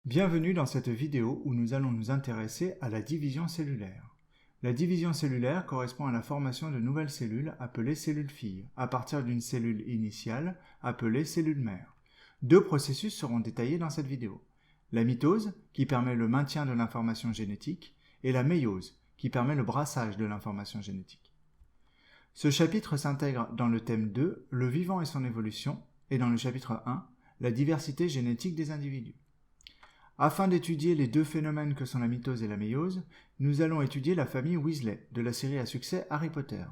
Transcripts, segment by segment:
Bienvenue dans cette vidéo où nous allons nous intéresser à la division cellulaire. La division cellulaire correspond à la formation de nouvelles cellules appelées cellules filles, à partir d'une cellule initiale appelée cellule mère. Deux processus seront détaillés dans cette vidéo. La mitose, qui permet le maintien de l'information génétique, et la méiose, qui permet le brassage de l'information génétique. Ce chapitre s'intègre dans le thème 2, le vivant et son évolution, et dans le chapitre 1, la diversité génétique des individus. Afin d'étudier les deux phénomènes que sont la mitose et la méiose, nous allons étudier la famille Weasley, de la série à succès Harry Potter.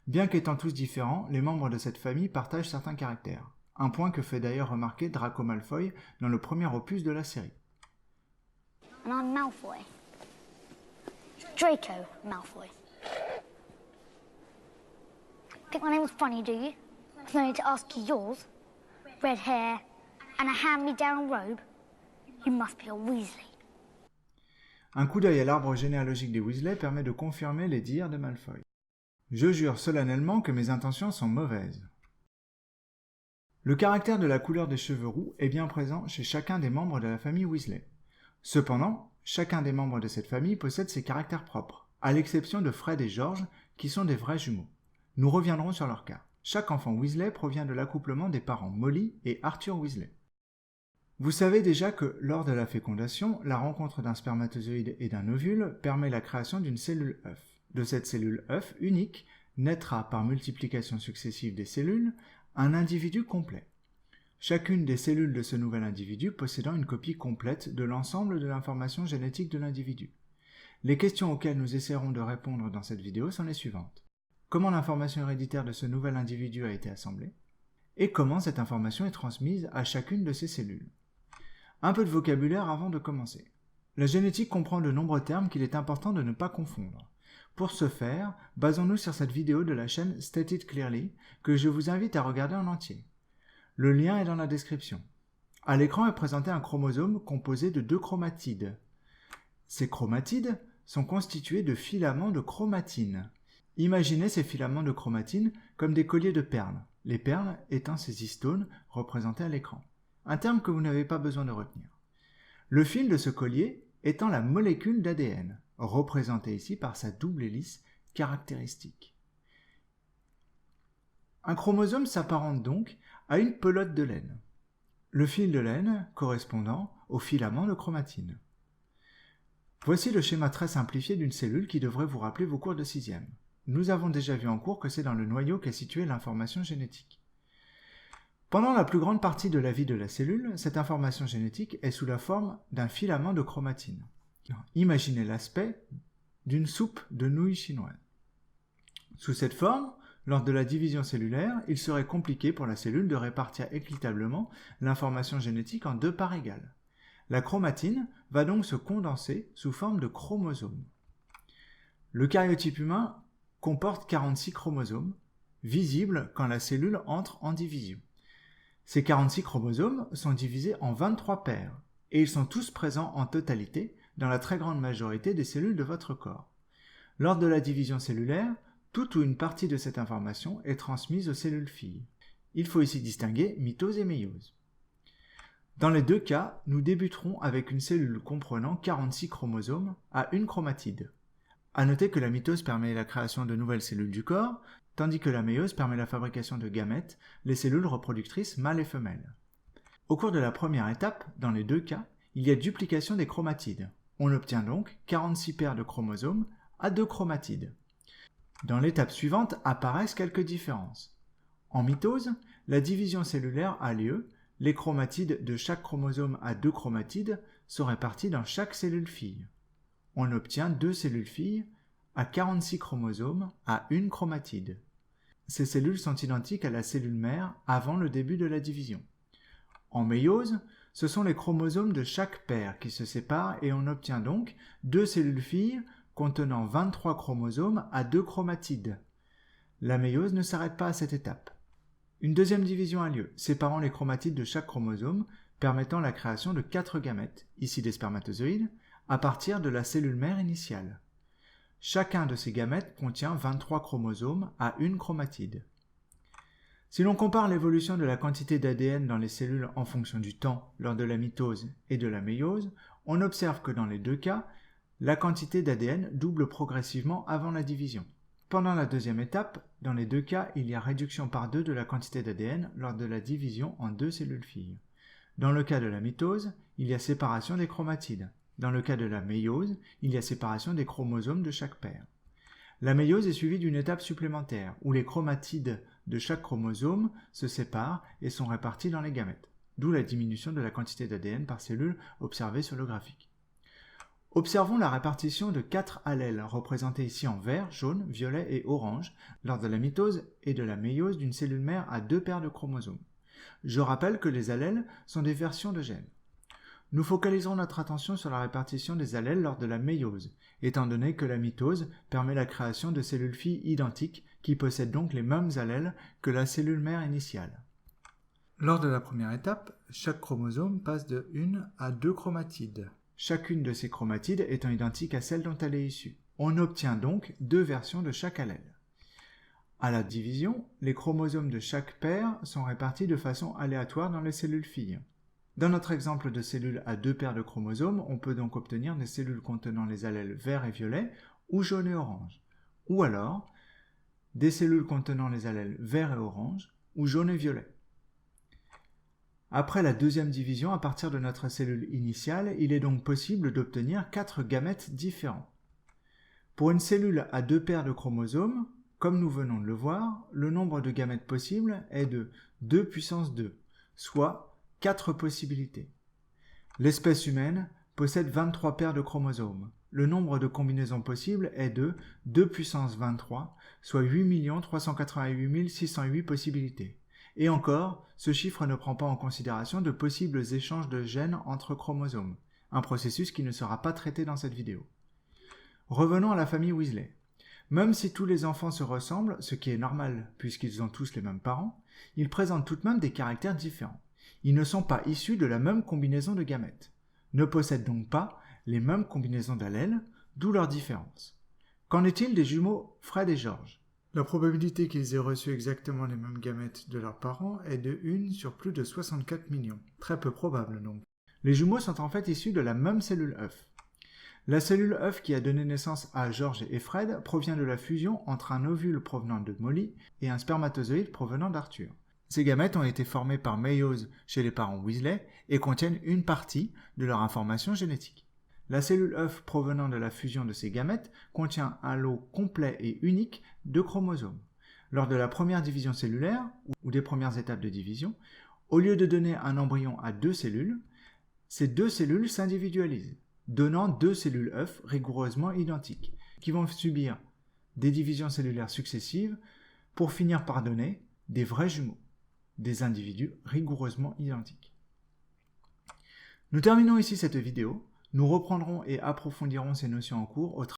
Bien qu'étant tous différents, les membres de cette famille partagent certains caractères. Un point que fait d'ailleurs remarquer Draco Malfoy dans le premier opus de la série. And I'm Malfoy. Draco Malfoy. Think my name was funny, do you? There's no need to ask you yours. Red hair and a hand-me-down robe. You must be a Weasley. Un coup d'œil à l'arbre généalogique des Weasley permet de confirmer les dires de Malfoy. Je jure solennellement que mes intentions sont mauvaises. Le caractère de la couleur des cheveux roux est bien présent chez chacun des membres de la famille Weasley. Cependant, chacun des membres de cette famille possède ses caractères propres, à l'exception de Fred et George, qui sont des vrais jumeaux. Nous reviendrons sur leur cas. Chaque enfant Weasley provient de l'accouplement des parents Molly et Arthur Weasley. Vous savez déjà que, lors de la fécondation, la rencontre d'un spermatozoïde et d'un ovule permet la création d'une cellule œuf. De cette cellule œuf unique, naîtra par multiplication successive des cellules, un individu complet. Chacune des cellules de ce nouvel individu possédant une copie complète de l'ensemble de l'information génétique de l'individu. Les questions auxquelles nous essaierons de répondre dans cette vidéo sont les suivantes. Comment l'information héréditaire de ce nouvel individu a été assemblée? Et comment cette information est transmise à chacune de ces cellules? Un peu de vocabulaire avant de commencer. La génétique comprend de nombreux termes qu'il est important de ne pas confondre. Pour ce faire, basons-nous sur cette vidéo de la chaîne State It Clearly que je vous invite à regarder en entier. Le lien est dans la description. À l'écran est présenté un chromosome composé de deux chromatides. Ces chromatides sont constitués de filaments de chromatine. Imaginez ces filaments de chromatine comme des colliers de perles, les perles étant ces histones représentés à l'écran. Un terme que vous n'avez pas besoin de retenir. Le fil de ce collier étant la molécule d'ADN, représentée ici par sa double hélice caractéristique. Un chromosome s'apparente donc à une pelote de laine. Le fil de laine correspondant au filament de chromatine. Voici le schéma très simplifié d'une cellule qui devrait vous rappeler vos cours de 6e. Nous avons déjà vu en cours que c'est dans le noyau qu'est située l'information génétique. Pendant la plus grande partie de la vie de la cellule, cette information génétique est sous la forme d'un filament de chromatine. Imaginez l'aspect d'une soupe de nouilles chinoises. Sous cette forme, lors de la division cellulaire, il serait compliqué pour la cellule de répartir équitablement l'information génétique en deux parts égales. La chromatine va donc se condenser sous forme de chromosomes. Le karyotype humain comporte 46 chromosomes, visibles quand la cellule entre en division. Ces 46 chromosomes sont divisés en 23 paires, et ils sont tous présents en totalité dans la très grande majorité des cellules de votre corps. Lors de la division cellulaire, toute ou une partie de cette information est transmise aux cellules filles. Il faut ici distinguer mitose et méiose. Dans les deux cas, nous débuterons avec une cellule comprenant 46 chromosomes à une chromatide. À noter que la mitose permet la création de nouvelles cellules du corps, tandis que la méiose permet la fabrication de gamètes, les cellules reproductrices mâles et femelles. Au cours de la première étape, dans les deux cas, il y a duplication des chromatides. On obtient donc 46 paires de chromosomes à deux chromatides. Dans l'étape suivante apparaissent quelques différences. En mitose, la division cellulaire a lieu, les chromatides de chaque chromosome à deux chromatides sont répartis dans chaque cellule fille. On obtient deux cellules filles à 46 chromosomes à une chromatide. Ces cellules sont identiques à la cellule mère avant le début de la division. En méiose, ce sont les chromosomes de chaque paire qui se séparent et on obtient donc deux cellules filles contenant 23 chromosomes à deux chromatides. La méiose ne s'arrête pas à cette étape. Une deuxième division a lieu, séparant les chromatides de chaque chromosome, permettant la création de 4 gamètes, ici des spermatozoïdes, à partir de la cellule mère initiale. Chacun de ces gamètes contient 23 chromosomes à une chromatide. Si l'on compare l'évolution de la quantité d'ADN dans les cellules en fonction du temps lors de la mitose et de la méiose, on observe que dans les deux cas, la quantité d'ADN double progressivement avant la division. Pendant la deuxième étape, dans les deux cas, il y a réduction par 2 de la quantité d'ADN lors de la division en 2 cellules filles. Dans le cas de la mitose, il y a séparation des chromatides. Dans le cas de la méiose, il y a séparation des chromosomes de chaque paire. La méiose est suivie d'une étape supplémentaire, où les chromatides de chaque chromosome se séparent et sont répartis dans les gamètes, d'où la diminution de la quantité d'ADN par cellule observée sur le graphique. Observons la répartition de 4 allèles, représentés ici en vert, jaune, violet et orange, lors de la mitose et de la méiose d'une cellule mère à 2 paires de chromosomes. Je rappelle que les allèles sont des versions de gènes. Nous focaliserons notre attention sur la répartition des allèles lors de la méiose, étant donné que la mitose permet la création de cellules filles identiques qui possèdent donc les mêmes allèles que la cellule mère initiale. Lors de la première étape, chaque chromosome passe de 1 à 2 chromatides, chacune de ces chromatides étant identique à celle dont elle est issue. On obtient donc 2 versions de chaque allèle. À la division, les chromosomes de chaque paire sont répartis de façon aléatoire dans les cellules filles. Dans notre exemple de cellules à 2 paires de chromosomes, on peut donc obtenir des cellules contenant les allèles vert et violet ou jaune et orange, ou alors des cellules contenant les allèles vert et orange ou jaune et violet. Après la deuxième division, à partir de notre cellule initiale, il est donc possible d'obtenir 4 gamètes différents. Pour une cellule à 2 paires de chromosomes, comme nous venons de le voir, le nombre de gamètes possibles est de 2 puissance 2, soit 4 possibilités. L'espèce humaine possède 23 paires de chromosomes. Le nombre de combinaisons possibles est de 2 puissance 23, soit 8 388 608 possibilités. Et encore, ce chiffre ne prend pas en considération de possibles échanges de gènes entre chromosomes, un processus qui ne sera pas traité dans cette vidéo. Revenons à la famille Weasley. Même si tous les enfants se ressemblent, ce qui est normal puisqu'ils ont tous les mêmes parents, ils présentent tout de même des caractères différents. Ils ne sont pas issus de la même combinaison de gamètes, ne possèdent donc pas les mêmes combinaisons d'allèles, d'où leur différence. Qu'en est-il des jumeaux Fred et George ? La probabilité qu'ils aient reçu exactement les mêmes gamètes de leurs parents est de 1 sur plus de 64 millions. Très peu probable donc. Les jumeaux sont en fait issus de la même cellule œuf. La cellule œuf qui a donné naissance à George et Fred provient de la fusion entre un ovule provenant de Molly et un spermatozoïde provenant d'Arthur. Ces gamètes ont été formées par méiose chez les parents Weasley et contiennent une partie de leur information génétique. La cellule œuf provenant de la fusion de ces gamètes contient un lot complet et unique de chromosomes. Lors de la première division cellulaire, ou des premières étapes de division, au lieu de donner un embryon à 2 cellules, ces 2 cellules s'individualisent, donnant 2 cellules œufs rigoureusement identiques, qui vont subir des divisions cellulaires successives pour finir par donner des vrais jumeaux, des individus rigoureusement identiques. Nous terminons ici cette vidéo. Nous reprendrons et approfondirons ces notions en cours au